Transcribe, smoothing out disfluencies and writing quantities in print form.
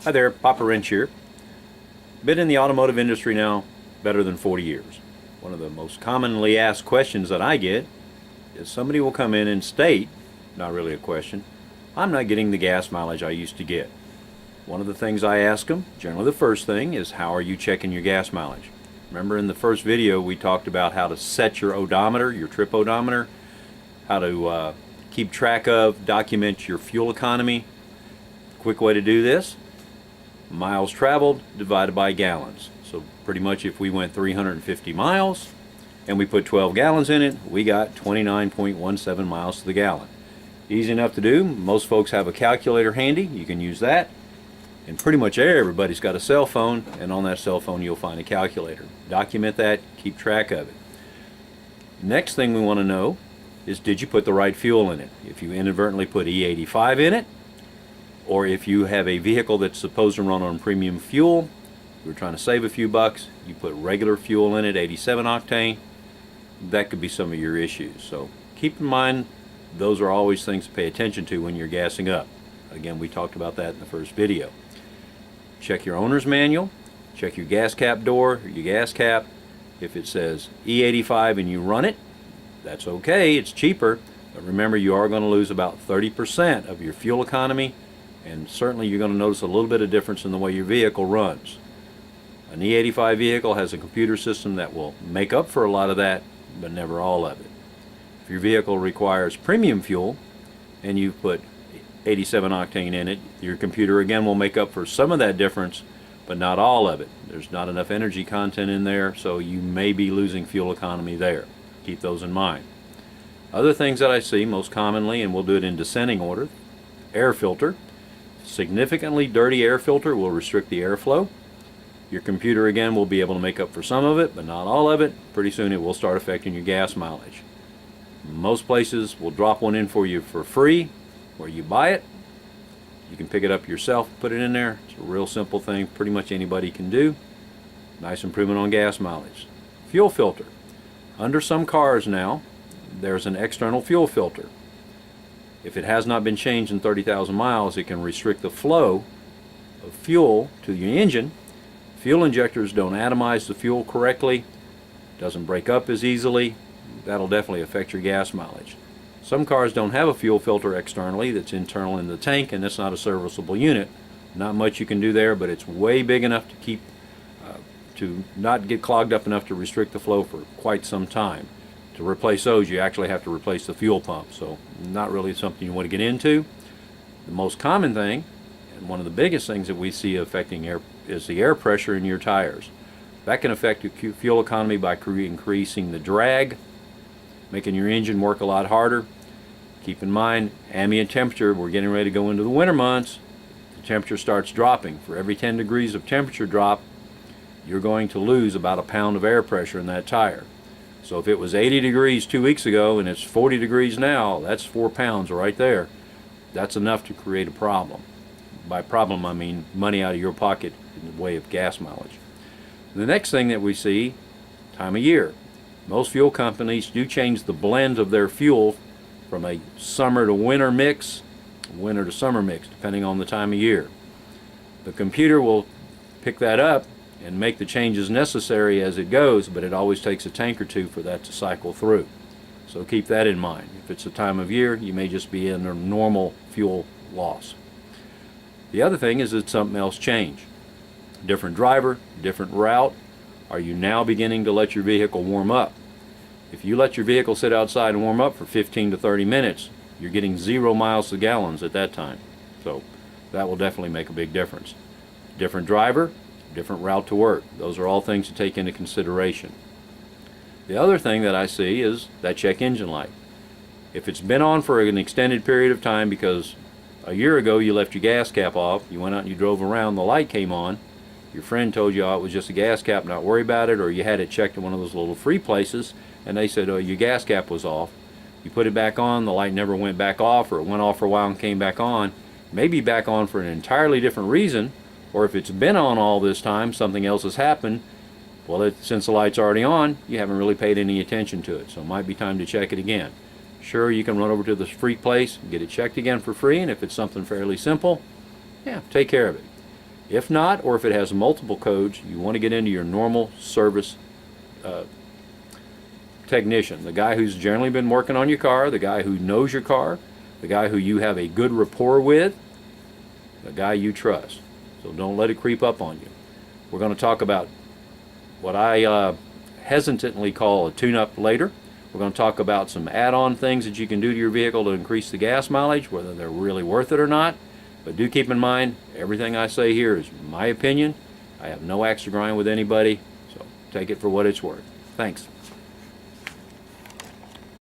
Hi there, Papa Wrench here. Been in the automotive industry now better than 40 years. One of the most commonly asked questions that I get is somebody will come in and state, not really a question, I'm not getting the gas mileage I used to get. One of the things I ask them, generally the first thing, is how are you checking your gas mileage? Remember in the first video we talked about how to set your odometer, your trip odometer, how to keep track of, document your fuel economy. Quick way to do this: miles traveled divided by gallons. So pretty much if we went 350 miles and we put 12 gallons in it, we got 29.17 miles to the gallon. Easy enough to do. Most folks have a calculator handy. You can use that. And pretty much everybody's got a cell phone, and on that cell phone you'll find a calculator. Document that, keep track of it. Next thing we want to know is, did you put the right fuel in it? If you inadvertently put E85 in it, or if you have a vehicle that's supposed to run on premium fuel, you're trying to save a few bucks, you put regular fuel in it, 87 octane, that could be some of your issues. So keep in mind, those are always things to pay attention to when you're gassing up. Again, we talked about that in the first video. Check your owner's manual, check your gas cap door, or your gas cap. If it says E85 and you run it, that's okay, it's cheaper, but remember you are going to lose about 30% of your fuel economy, and certainly you're going to notice a little bit of difference in the way your vehicle runs. An E85 vehicle has a computer system that will make up for a lot of that, but never all of it. If your vehicle requires premium fuel and you put 87 octane in it, your computer again will make up for some of that difference, but not all of it. There's not enough energy content in there, so you may be losing fuel economy there. Keep those in mind. Other things that I see most commonly, and we'll do it in descending order: air filter. Significantly dirty air filter will restrict the airflow. Your computer again will be able to make up for some of it, but not all of it. Pretty soon it will start affecting your gas mileage. Most places will drop one in for you for free, where you buy it. You can pick it up yourself, put it in there. It's a real simple thing, pretty much anybody can do. Nice improvement on gas mileage. Fuel filter. Under some cars now, there's an external fuel filter. If it has not been changed in 30,000 miles, it can restrict the flow of fuel to your engine. Fuel injectors don't atomize the fuel correctly, doesn't break up as easily. That'll definitely affect your gas mileage. Some cars don't have a fuel filter externally that's internal in the tank, and that's not a serviceable unit. Not much you can do there, but it's way big enough to keep to not get clogged up enough to restrict the flow for quite some time. To replace those, you actually have to replace the fuel pump, so not really something you want to get into. The most common thing, and one of the biggest things that we see affecting air, is the air pressure in your tires. That can affect your fuel economy by increasing the drag, making your engine work a lot harder. Keep in mind, ambient temperature, we're getting ready to go into the winter months, the temperature starts dropping. For every 10 degrees of temperature drop, you're going to lose about a pound of air pressure in that tire. So if it was 80 degrees 2 weeks ago and it's 40 degrees now, that's 4 pounds right there. That's enough to create a problem. By problem, I mean money out of your pocket in the way of gas mileage. The next thing that we see, time of year. Most fuel companies do change the blend of their fuel from a summer to winter mix, winter to summer mix, depending on the time of year. The computer will pick that up and make the changes necessary as it goes, but it always takes a tank or two for that to cycle through. So keep that in mind. If it's a time of year, you may just be in a normal fuel loss. The other thing is that something else changed. Different driver, different route. Are you now beginning to let your vehicle warm up? If you let your vehicle sit outside and warm up for 15 to 30 minutes, you're getting 0 miles to gallons at that time. So that will definitely make a big difference. Different driver, different route to work. Those are all things to take into consideration. The other thing that I see is that check engine light. If it's been on for an extended period of time because a year ago you left your gas cap off, you went out and you drove around, the light came on, your friend told you, oh, it was just a gas cap, not worry about it, or you had it checked in one of those little free places and they said, oh, your gas cap was off. You put it back on, the light never went back off, or it went off for a while and came back on. Maybe back on for an entirely different reason, or if it's been on all this time, something else has happened. Well, since the light's already on, you haven't really paid any attention to it, so it might be time to check it again. Sure, you can run over to this free place and get it checked again for free, and if it's something fairly simple, yeah, take care of it. If not, or if it has multiple codes, you want to get into your normal service technician, the guy who's generally been working on your car, the guy who knows your car, the guy who you have a good rapport with, the guy you trust. So don't let it creep up on you. We're going to talk about what I hesitantly call a tune-up later. We're going to talk about some add-on things that you can do to your vehicle to increase the gas mileage, whether they're really worth it or not. But do keep in mind, everything I say here is my opinion. I have no axe to grind with anybody, so take it for what it's worth. Thanks.